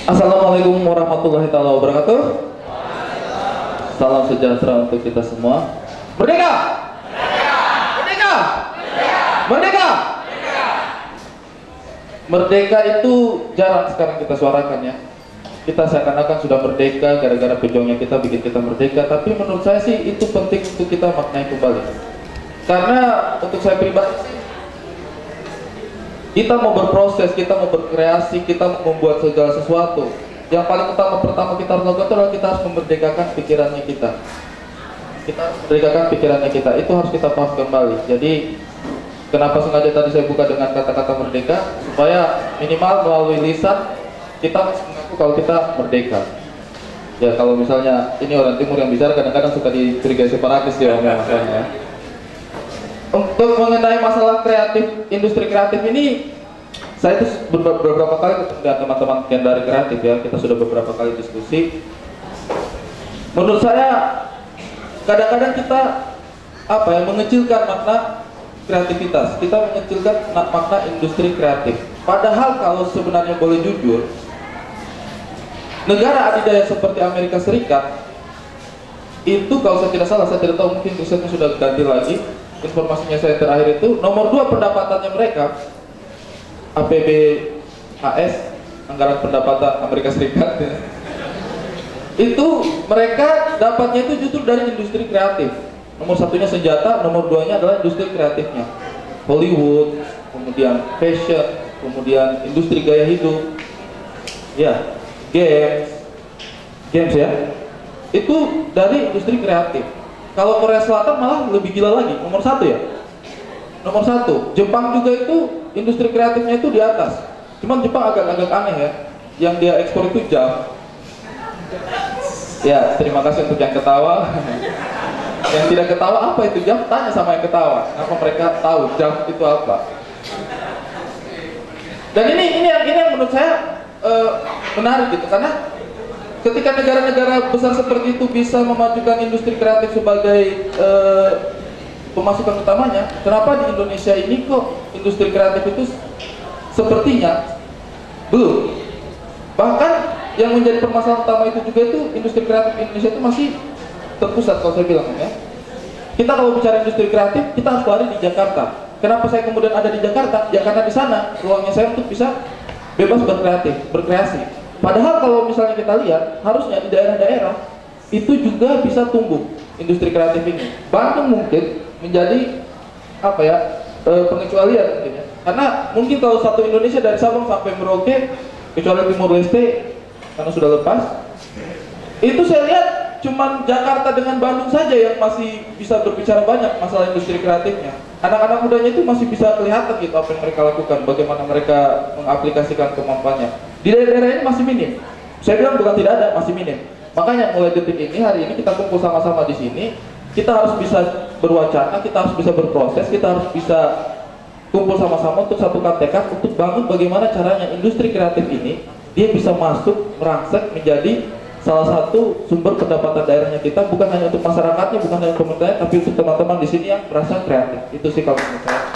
Assalamualaikum warahmatullahi wabarakatuh. Salam sejahtera untuk kita semua. Merdeka! Merdeka! Merdeka! Merdeka itu jarang sekarang kita suarakan ya. Kita seakan-akan sudah merdeka gara-gara pejuangnya kita bikin kita merdeka. Tapi menurut saya sih itu penting untuk kita maknai kembali. Karena untuk saya pribadi sih, kita mau berproses, kita mau berkreasi, kita mau membuat segala sesuatu. Yang paling utama pertama kita harus lakukan adalah kita harus memerdekakan pikirannya kita. Kita harus memerdekakan pikirannya kita. Itu harus kita paham kembali. Jadi kenapa sengaja tadi saya buka dengan kata-kata merdeka, supaya minimal melalui lisan kita mengaku kalau kita merdeka. Ya kalau misalnya ini orang timur yang bicara kadang-kadang suka dicurigai separatis ya masalahnya. Untuk mengenai masalah kreatif, industri kreatif ini, saya itu beberapa kali ketemu dengan teman-teman yang dari kreatif ya, kita sudah beberapa kali diskusi. Menurut saya, kadang-kadang kita mengecilkan makna kreativitas, kita mengecilkan makna industri kreatif. Padahal kalau sebenarnya boleh jujur, negara adidaya seperti Amerika Serikat itu kalau saya tidak salah, saya tidak tahu mungkin risetnya sudah ganti lagi. Informasinya saya terakhir itu nomor 2 pendapatannya mereka APBAS, anggaran pendapatan Amerika Serikat itu mereka dapatnya itu justru dari industri kreatif. Nomor 1-nya senjata, nomor 2-nya adalah industri kreatifnya, Hollywood, kemudian fashion, kemudian industri gaya hidup ya, games ya, itu dari industri kreatif. Kalau Korea Selatan malah lebih gila lagi, nomor 1 ya. Nomor 1. Jepang juga itu industri kreatifnya itu di atas. Cuman Jepang agak aneh ya. Yang dia ekspor itu jam. Ya, terima kasih untuk yang ketawa. Yang tidak ketawa apa itu jam? Tanya sama yang ketawa. Kenapa mereka tahu jam itu apa? Dan ini yang menurut saya menarik gitu, karena ketika negara-negara besar seperti itu bisa memajukan industri kreatif sebagai pemasukan utamanya, kenapa di Indonesia ini kok industri kreatif itu sepertinya belum? Bahkan yang menjadi permasalahan utama itu juga itu industri kreatif Indonesia itu masih terpusat kalau saya bilang ya. Kita kalau bicara industri kreatif, kita harus lari di Jakarta. Kenapa saya kemudian ada di Jakarta? Ya karena di sana ruangnya saya untuk bisa bebas berkreasi. Padahal kalau misalnya kita lihat, harusnya di daerah-daerah itu juga bisa tumbuh industri kreatif ini. Bandung mungkin menjadi pengecualian mungkin ya. Karena mungkin kalau satu Indonesia dari Sabang sampai Merauke, kecuali Timur Leste karena sudah lepas, itu saya lihat cuman Jakarta dengan Bandung saja yang masih bisa berbicara banyak masalah industri kreatifnya. Anak-anak mudanya itu masih bisa kelihatan gitu apa yang mereka lakukan, bagaimana mereka mengaplikasikan kemampuannya. Di daerah-daerah ini masih minim. Saya bilang bukan tidak ada, masih minim. Makanya mulai detik ini, hari ini kita kumpul sama-sama di sini. Kita harus bisa berwacana, kita harus bisa berproses, kita harus bisa kumpul sama-sama untuk satukan tekad untuk bangun bagaimana caranya industri kreatif ini dia bisa masuk, merangsek menjadi salah satu sumber pendapatan daerahnya kita, bukan hanya untuk masyarakatnya, bukan hanya untuk pemerintahnya, tapi untuk teman-teman di sini yang merasa kreatif. Itu sih kalau menurut saya.